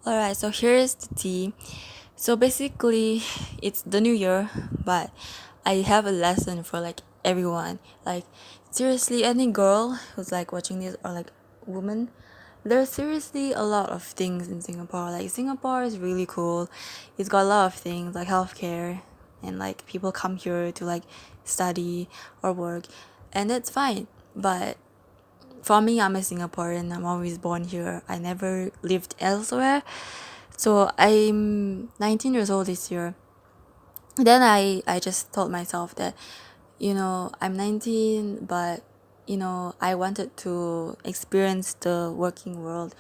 Alright, so here's the tea. So basically, it's the new year, but I have a lesson for like everyone. Like, seriously, any girl who's like watching this or like woman, there's seriously a lot of things in Singapore. Like, Singapore is really cool. It's got a lot of things like healthcare, and like people come here to like study or work, and that's fine. But for me, I'm a Singaporean. I'm always born here. I never lived elsewhere. So I'm 19 years old this year. Then I just told myself that, I'm 19, but, I wanted to experience the working world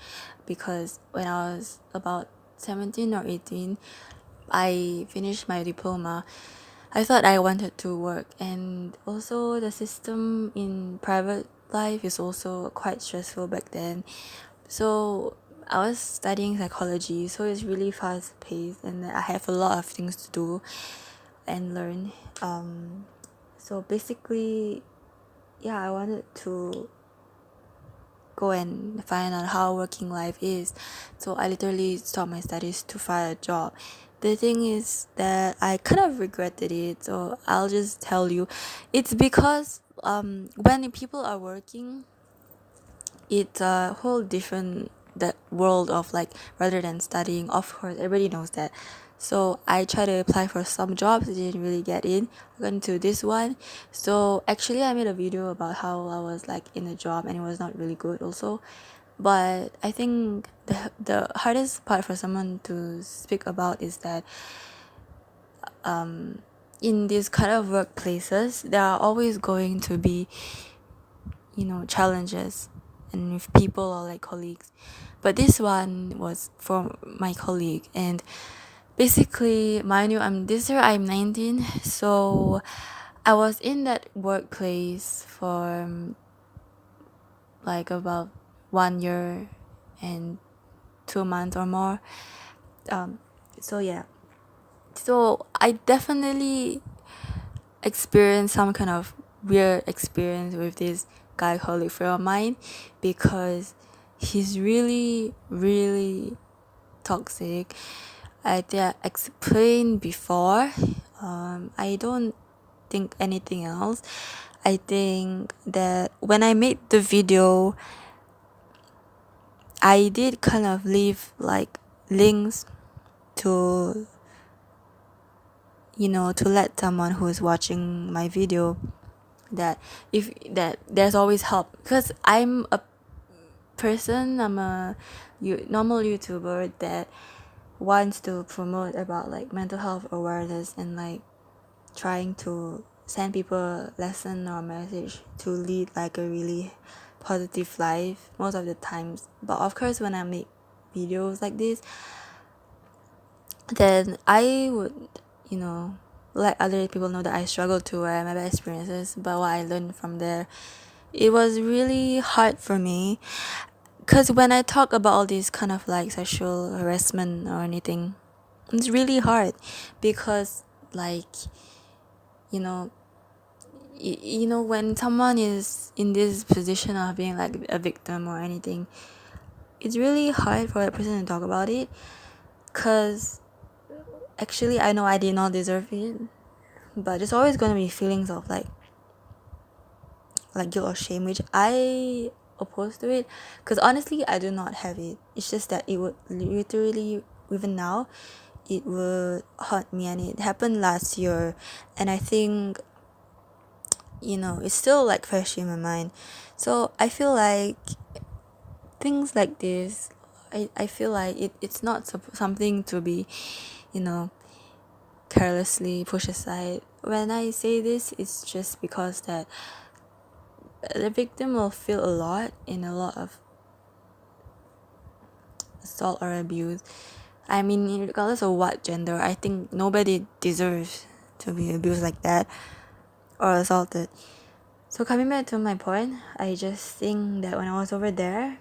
because when I was about 17 or 18, I finished my diploma. I thought I wanted to work, and also the system in private life is also quite stressful back then. So I was studying psychology, so it's really fast paced, and I have a lot of things to do and learn. So basically, yeah, I wanted to go and find out how working life is. So I literally stopped my studies to find a job. The thing is that I kind of regretted it, so I'll just tell you, it's because when people are working, it's a whole different that world of like rather than studying. Of course, everybody knows that. So I tried to apply for some jobs, didn't really get in. I got into this one. So actually, I made a video about how I was like in a job and it was not really good also. But I think the hardest part for someone to speak about is that in these kind of workplaces, there are always going to be challenges and with people or like colleagues, but this one was from my colleague. And basically, mind you, I'm this year I'm 19, so I was in that workplace for like about 1 year and 2 months or more. So yeah, so I definitely experienced some kind of weird experience with this guy colleague friend of mine because he's really really toxic. I think I explained before. I don't think anything else. I think that when I made the video, I did kind of leave like links to to let someone who is watching my video that if that there's always help, because I'm a normal YouTuber that wants to promote about like mental health awareness and like trying to send people a lesson or message to lead like a really positive life most of the times. But of course, when I make videos like this, then I would, let other people know that I struggle too, I have my bad experiences, but what I learned from there, it was really hard for me. Because when I talk about all these kind of like sexual harassment or anything, it's really hard because like, you know, when someone is in this position of being like a victim or anything, it's really hard for that person to talk about it. Because actually, I know I did not deserve it, but there's always gonna be feelings of like guilt or shame, which I opposed to it. Because honestly, I do not have it. It's just that it would literally, even now, it would hurt me, and it happened last year, and I think it's still like fresh in my mind. So I feel like things like this, I feel like it's not something to be you know carelessly pushed aside. When I say this, it's just because that the victim will feel a lot in a lot of assault or abuse. I mean, regardless of what gender, I think nobody deserves to be abused like that or assaulted. So coming back to my point, I just think that when I was over there,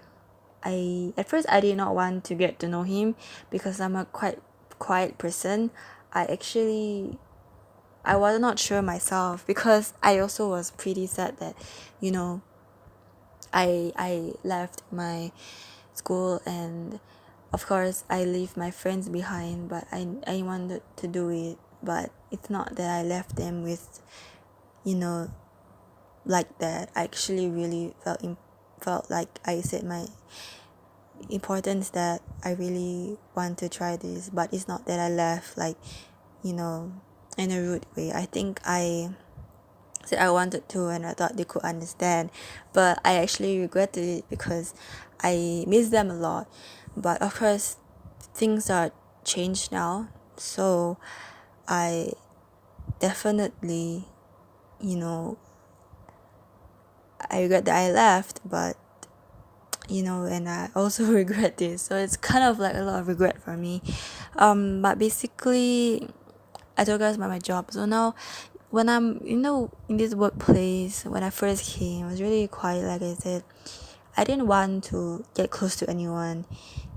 at first I did not want to get to know him because I'm a quite quiet person. I was not sure myself because I also was pretty sad that, you know, I left my school and Of course, I leave my friends behind, but I wanted to do it. But it's not that I left them with, you know, like that. I actually really felt like I said my importance that I really want to try this, but it's not that I left like, you know, in a rude way. I think I said I wanted to and I thought they could understand, but I actually regretted it because I miss them a lot. But of course, things are changed now, so I definitely, you know, I regret that I left, but and I also regret this. So it's kind of like a lot of regret for me. But basically, I told you guys about my job. So now, when I'm, in this workplace, when I first came, I was really quiet, like I said. I didn't want to get close to anyone,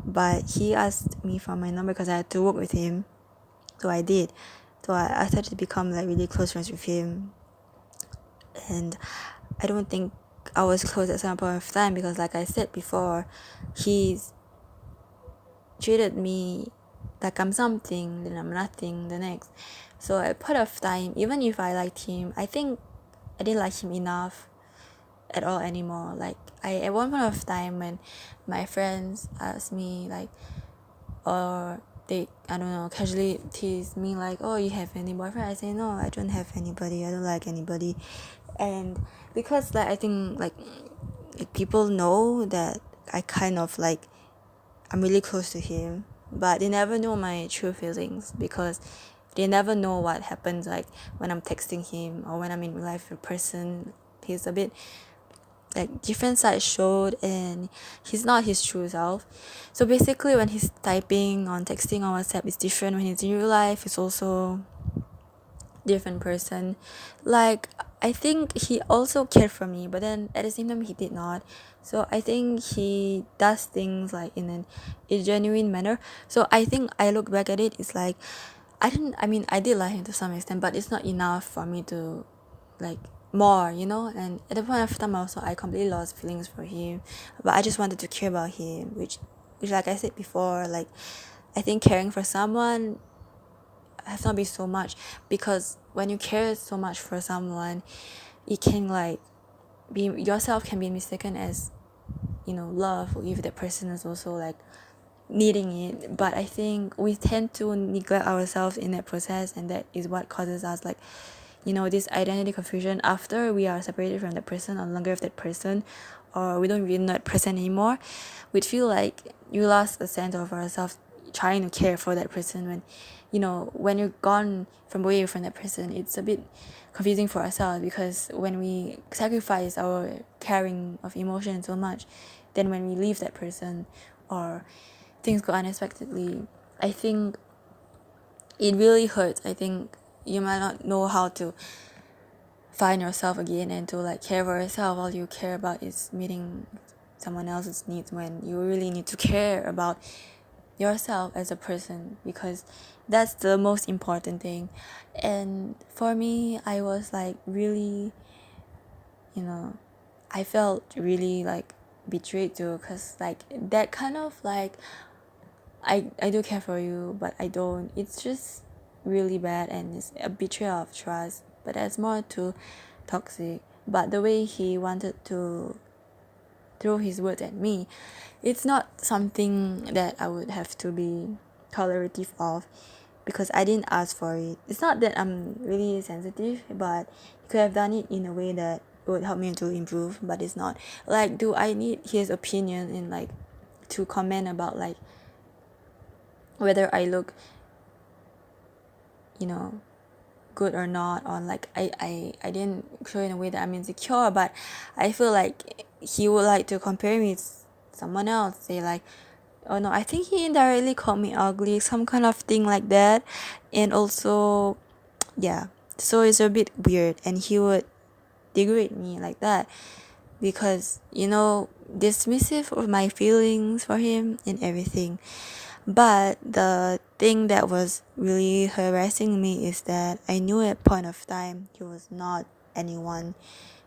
but he asked me for my number because I had to work with him. So I did. So I started to become like really close friends with him. And I don't think I was close at some point of time because, like I said before, he's treated me like I'm something, then I'm nothing the next. So at point of time, even if I liked him, I think I didn't like him enough at all anymore. Like at one point of time when my friends asked me like, or they, I don't know, casually tease me like, oh, you have any boyfriend? I say no, I don't have anybody. I don't like anybody. And because like I think like people know that I kind of like I'm really close to him, but they never know my true feelings because they never know what happens like when I'm texting him or when I'm in real life with a person. He's a bit like different side showed and he's not his true self. So basically when he's typing on texting on WhatsApp it's different. When he's in real life it's also different person. Like I think he also cared for me, but then at the same time he did not. So I think he does things like in a genuine manner. So I think I look back at it, it's like I did like him to some extent, but it's not enough for me to like more, and at the point of time also I completely lost feelings for him. But I just wanted to care about him, which like I said before, like I think caring for someone has not been so much, because when you care so much for someone, it can like be yourself can be mistaken as love, if that person is also like needing it. But I think we tend to neglect ourselves in that process, and that is what causes us like this identity confusion after we are separated from that person, no longer with that person, or we don't really not present anymore. We feel like you lost a sense of ourselves trying to care for that person. When you're gone from away from that person, it's a bit confusing for ourselves, because when we sacrifice our caring of emotion so much, then when we leave that person or things go unexpectedly, I think it really hurts. I think you might not know how to find yourself again and to like care for yourself. All you care about is meeting someone else's needs, when you really need to care about yourself as a person, because that's the most important thing. And for me, I was like really, I felt really like betrayed too, because like that kind of like I do care for you but I don't, it's just really bad, and it's a betrayal of trust. But that's more to toxic. But the way he wanted to throw his words at me, it's not something that I would have to be tolerative of, because I didn't ask for it. It's not that I'm really sensitive, but he could have done it in a way that would help me to improve. But it's not like, do I need his opinion in like to comment about like whether I look good or not, on like I didn't show in a way that I'm insecure, but I feel like he would like to compare me to someone else, say like, oh no, I think he indirectly called me ugly, some kind of thing like that. And also, yeah, so it's a bit weird, and he would degrade me like that, because dismissive of my feelings for him and everything. But the thing that was really harassing me is that I knew at point of time he was not anyone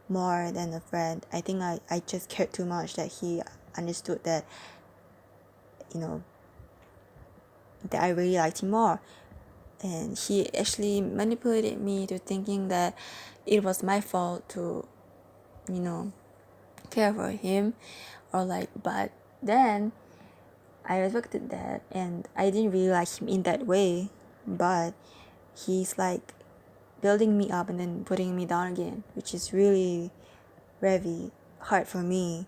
more than a friend. I think I just cared too much that he understood that, you know, that I really liked him more. And he actually manipulated me to thinking that it was my fault to, you know, care for him, or like, but then I respected that and I didn't really like him in that way, but he's like building me up and then putting me down again, which is really very hard for me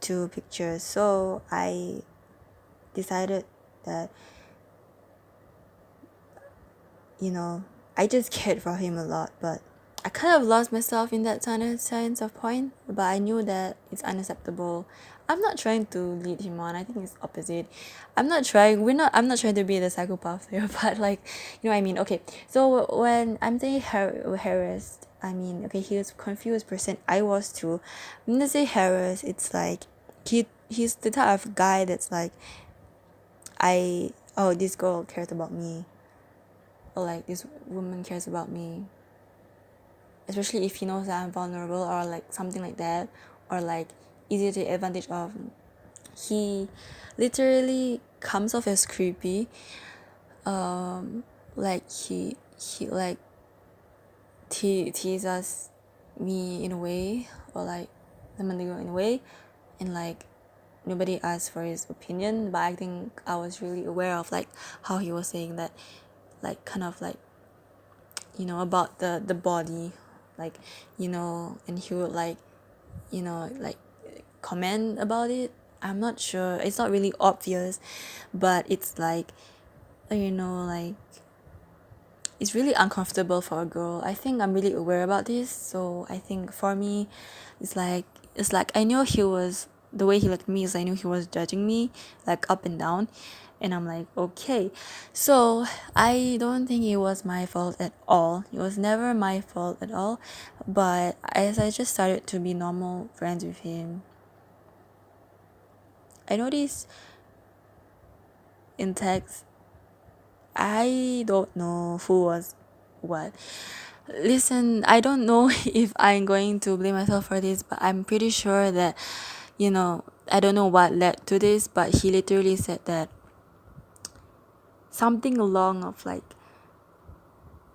to picture. So I decided that, I just cared for him a lot, but I kind of lost myself in that sense of point, but I knew that it's unacceptable. I'm not trying to lead him on. I think it's opposite. I'm not trying to be the psychopath here, but like, you know what I mean? Okay, so when I'm saying harassed, I mean, okay, he was confused person. I was too. When I say harassed, it's like, he's the type of guy that's like, this girl cares about me, or like this woman cares about me, especially if he knows that I'm vulnerable or like something like that, or like easy to take advantage of. He literally comes off as creepy. Like he like teases me in a way, or like the girl in a way, and like nobody asked for his opinion, but I think I was really aware of like how he was saying that, like kind of like, about the body, like, and he would like, like comment about it. I'm not sure, it's not really obvious, but it's like, like, it's really uncomfortable for a girl. I think I'm really aware about this, so I think for me, it's like I knew he was, the way he looked at me is I knew he was judging me, like up and down, and I'm like, okay. So I don't think it was my fault at all. It was never my fault at all. But as I just started to be normal friends with him, I noticed in text, I don't know who was what. Listen, I don't know if I'm going to blame myself for this, but I'm pretty sure that, I don't know what led to this, but he literally said that something along of like,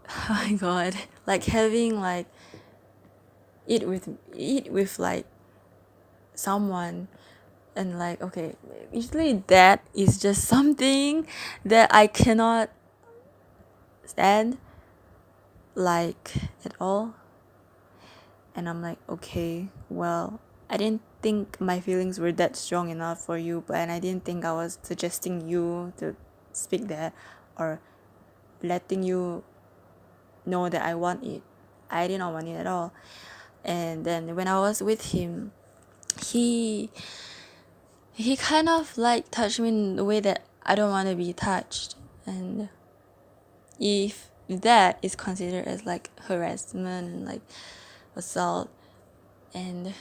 oh my god, like having like eat with like someone, and like, okay, usually that is just something that I cannot stand, like, at all. And I'm like, okay, well, I didn't think my feelings were that strong enough for you, but and I didn't think I was suggesting you to speak that, or letting you know that I want it. I did not want it at all. And then when I was with him, he kind of like touched me in a way that I don't want to be touched. And if that is considered as like harassment and like assault, and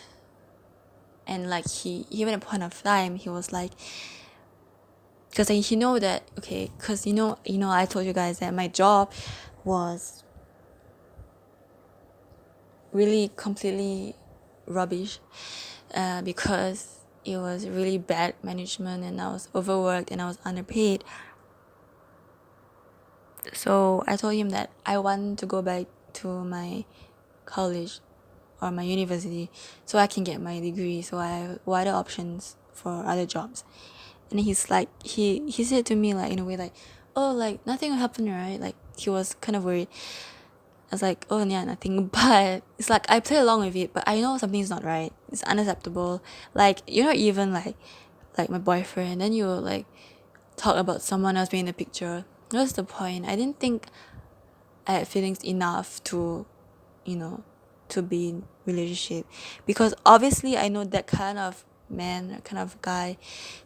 like he even at a point of time he was like, because he know that, okay, because I told you guys that my job was really completely rubbish, because it was really bad management and I was overworked and I was underpaid. So I told him that I want to go back to my college or my university so I can get my degree, so I have wider options for other jobs. And he's like, he said to me like in a way like, oh, like nothing will happen, right? Like he was kind of worried. I was like, oh yeah, nothing. But it's like I play along with it, but I know something's not right. It's unacceptable. Like you're not even like my boyfriend, then you like talk about someone else being in the picture. What's the point? I didn't think I had feelings enough to, to be in relationship, because obviously I know that kind of man, that kind of guy,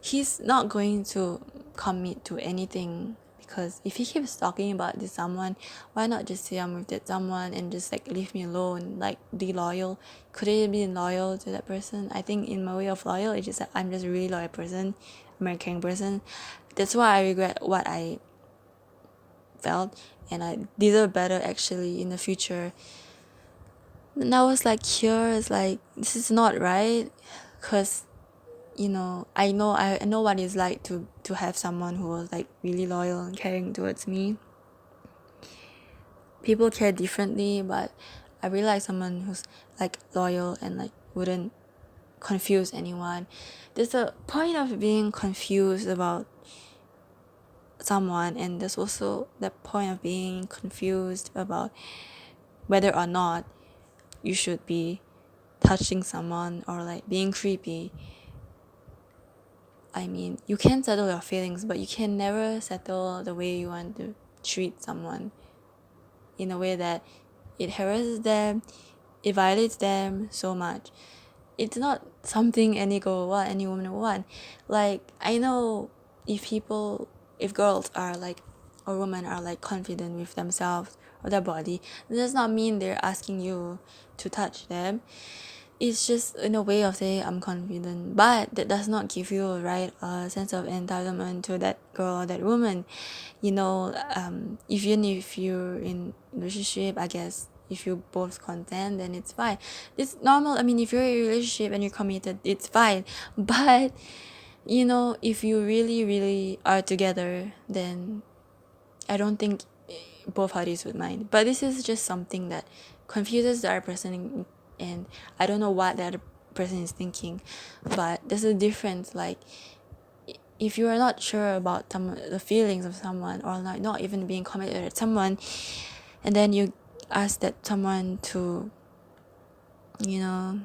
he's not going to commit to anything, because if he keeps talking about this someone, why not just say I'm with that someone and just like leave me alone, like be loyal. Could I be loyal to that person? I think in my way of loyal, it's just that I'm just a really loyal person, I'm a caring person. That's why I regret what I felt, and I deserve better actually in the future. And I was like, here is like, this is not right, because I know what it's like to have someone who was like really loyal and caring towards me. People care differently, but I really like someone who's like loyal and like wouldn't confuse anyone. There's a point of being confused about someone, and there's also the point of being confused about whether or not you should be touching someone or like being creepy. I mean, you can settle your feelings, but you can never settle the way you want to treat someone in a way that it harasses them, it violates them so much. It's not something any girl want, any woman want. Like, I know if girls are like, or women are like confident with themselves or their body, it does not mean they're asking you to touch them. It's just in a way of saying I'm confident, but that does not give you a right sense of entitlement to that girl or that woman. Even if you're in relationship, I guess if you both content, then it's fine. It's normal. I mean, if you're in a relationship and you're committed, it's fine. But if you really, really are together, then I don't think both parties would mind. But this is just something that confuses the other person, and I don't know what the other person is thinking. But there's a difference. Like, if you are not sure about the feelings of someone, or like not even being committed to someone, and then you ask that someone to, you know,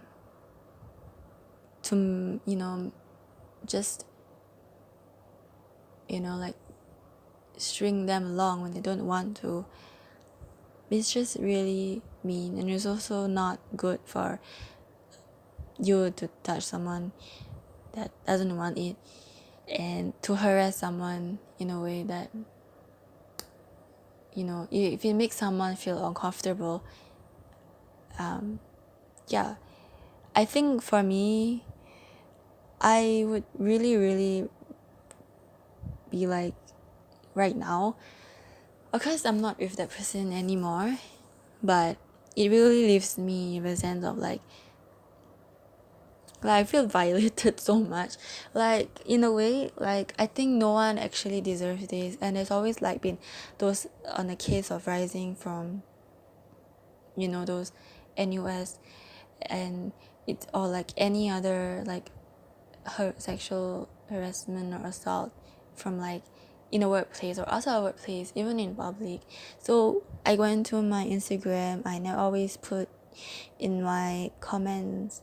just, like string them along when they don't want to, it's just really mean, and it's also not good for you to touch someone that doesn't want it, and to harass someone in a way that, if it makes someone feel uncomfortable. Yeah, I think for me, I would really, really be like, right now, of course I'm not with that person anymore, but it really leaves me with a sense of like I feel violated so much. Like, in a way, like, I think no one actually deserves this, and there's always like been those on the case of rising from, those NUS, and it's, or like any other like sexual harassment or assault from like in a workplace or outside a workplace, even in public. So I went to my Instagram, I now always put in my comments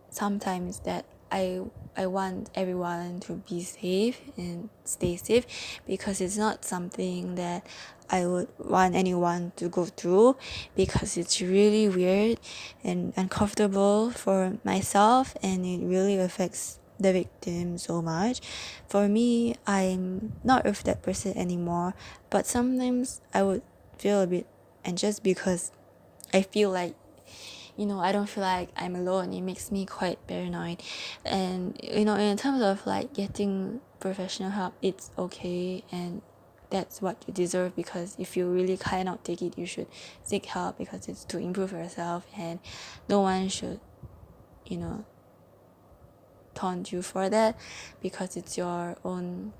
sometimes that I want everyone to be safe and stay safe, because it's not something that I would want anyone to go through, because it's really weird and uncomfortable for myself, and it really affects the victim so much. For me, I'm not with that person anymore, but sometimes I would feel a bit anxious because I feel like, I don't feel like I'm alone. It makes me quite paranoid. And, in terms of like getting professional help, it's okay, and that's what you deserve, because if you really cannot take it, you should seek help, because it's to improve yourself, and no one should, taunt you for that, because it's your own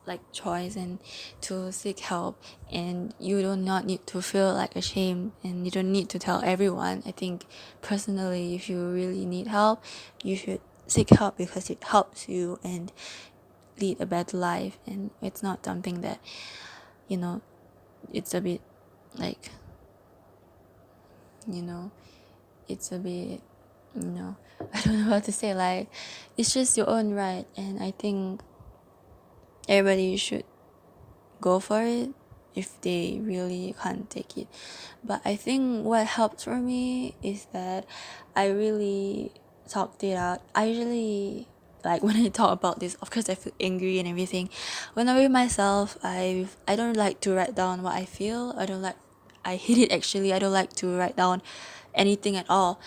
like choice and to seek help, and you do not need to feel like ashamed, and you don't need to tell everyone. I think personally, if you really need help, you should seek help, because it helps you and lead a better life, and it's not something that, it's a bit like, it's a bit, I don't know how to say, like, it's just your own right, and I think everybody should go for it if they really can't take it. But I think what helped for me is that I really talked it out. I usually, like, when I talk about this, of course I feel angry and everything. When I'm with myself, I don't like to write down what I feel. I hate it actually. I don't like to write down anything at all.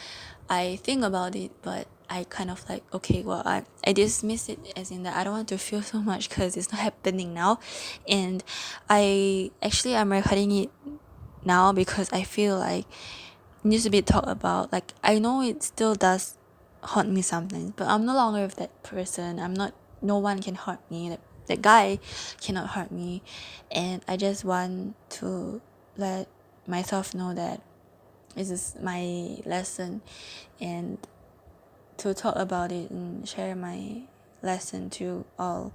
I think about it, but I kind of like, okay, well, I dismiss it, as in that I don't want to feel so much because it's not happening now. And I'm recording it now because I feel like it needs to be talked about. Like, I know it still does haunt me sometimes, but I'm no longer with that person. No one can hurt me. That guy cannot hurt me, and I just want to let myself know that this is my lesson, and to talk about it and share my lesson to all.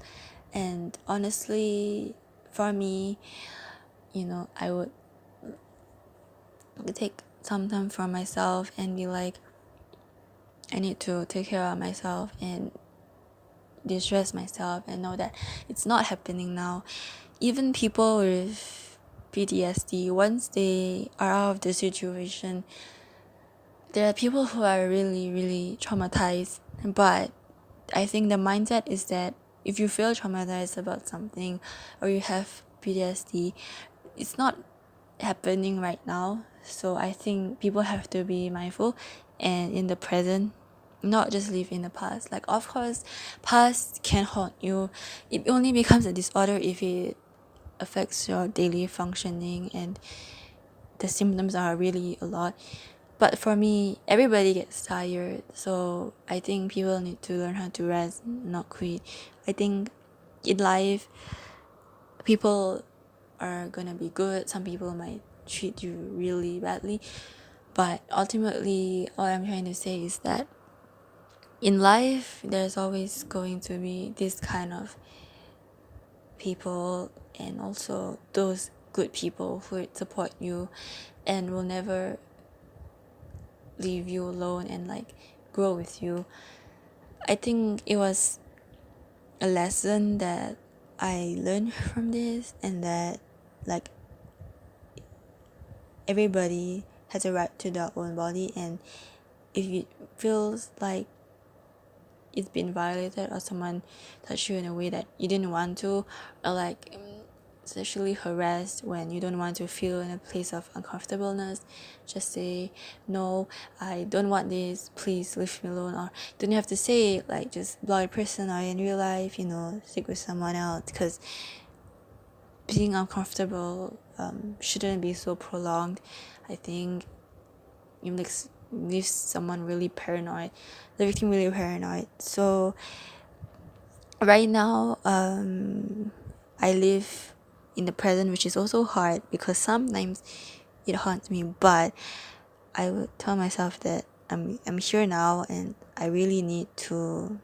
And honestly, for me, I would take some time for myself and be like, I need to take care of myself and distress myself and know that it's not happening now. Even people with PTSD, once they are out of the situation, there are people who are really, really traumatized. But I think the mindset is that if you feel traumatized about something or you have PTSD, it's not happening right now. So I think people have to be mindful and in the present, not just live in the past. Like, of course, past can haunt you. It only becomes a disorder if it affects your daily functioning and the symptoms are really a lot. But for me, everybody gets tired, so I think people need to learn how to rest, not quit. I think in life, people are gonna be good. Some people might treat you really badly, but ultimately, all I'm trying to say is that in life, there's always going to be this kind of people, and also those good people who would support you and will never leave you alone and like grow with you. I think it was a lesson that I learned from this, and that like everybody has a right to their own body, and if it feels like it's been violated or someone touched you in a way that you didn't want to, or like sexually harassed when you don't want to feel in a place of uncomfortableness, just say no, I don't want this, please leave me alone. Or don't have to say it, like just block a person, or in real life, stick with someone else, because being uncomfortable shouldn't be so prolonged. I think it leaves someone really paranoid, the victim really paranoid. So right now, I live in the present, which is also hard because sometimes it haunts me. But I would tell myself that I'm here now, and I really need to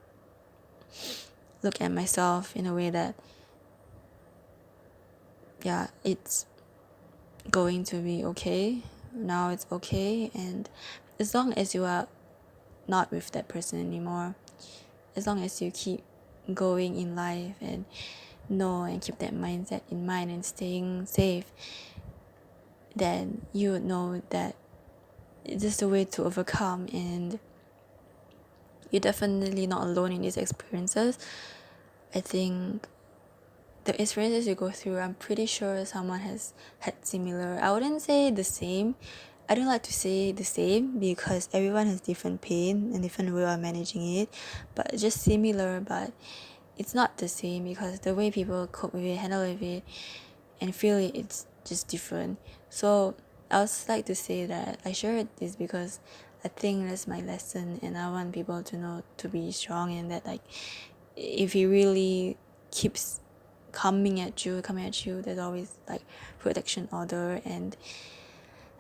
look at myself in a way that, yeah, it's going to be okay. Now it's okay, and as long as you are not with that person anymore, as long as you keep going in life and know and keep that mindset in mind and staying safe, then you would know that it's just a way to overcome, and you're definitely not alone in these experiences. I think the experiences you go through, I'm pretty sure someone has had similar. I wouldn't say the same. I don't like to say the same because everyone has different pain and different way of managing it, but just similar. But it's not the same because the way people cope with it, handle with it, and feel it, it's just different. So I would like to say that I share this because I think that's my lesson, and I want people to know to be strong, and that like if he really keeps coming at you, there's always like protection order and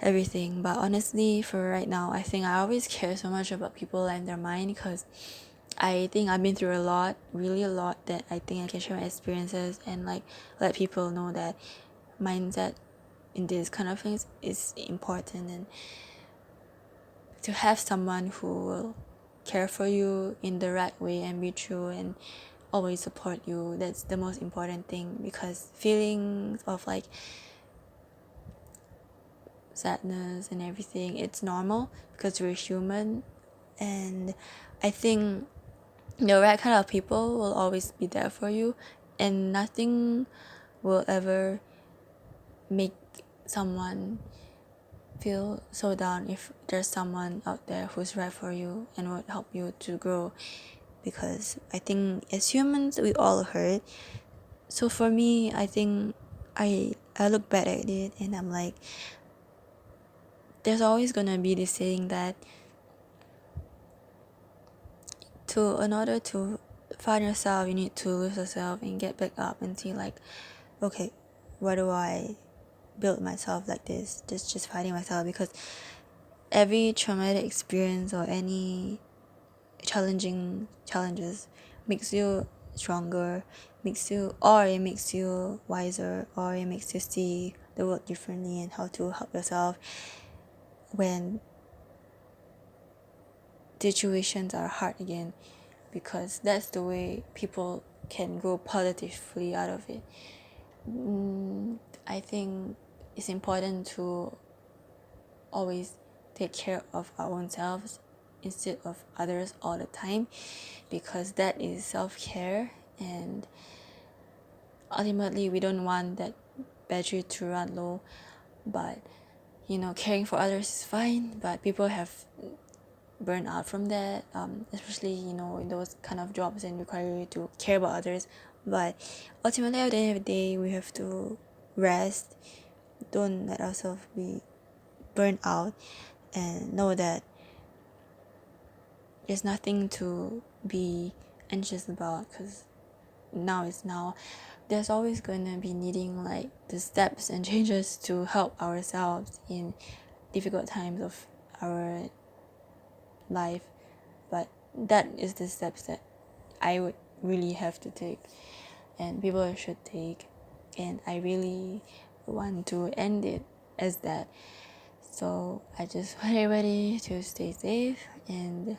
everything. But honestly, for right now, I think I always care so much about people and their mind, because I think I've been through a lot, really a lot, that I think I can share my experiences and like let people know that mindset in this kind of things is important, and to have someone who will care for you in the right way and be true and always support you, that's the most important thing. Because feelings of like sadness and everything, it's normal because we're human, and I think the right kind of people will always be there for you, and nothing will ever make someone feel so down if there's someone out there who's right for you and would help you to grow. Because I think as humans we all hurt. So for me, I think I look back at it and I'm like, there's always gonna be this saying that to in order to find yourself, you need to lose yourself and get back up and see like, okay, why do I build myself like this? Just fighting myself, because every traumatic experience or any challenges makes you stronger, it makes you wiser, or it makes you see the world differently and how to help yourself when situations are hard again, because that's the way people can grow positively out of it. I think it's important to always take care of our own selves instead of others all the time, because that is self-care, and ultimately we don't want that battery to run low. But caring for others is fine, but people have burned out from that, especially in those kind of jobs and require you to care about others. But ultimately at the end of the day, we have to rest, don't let ourselves be burned out, and know that there's nothing to be anxious about, because now is now. There's always going to be needing like the steps and changes to help ourselves in difficult times of our life, but that is the steps that I would really have to take and people should take, and I really want to end it as that. So I just want everybody to stay safe and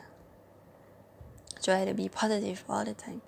try to be positive all the time.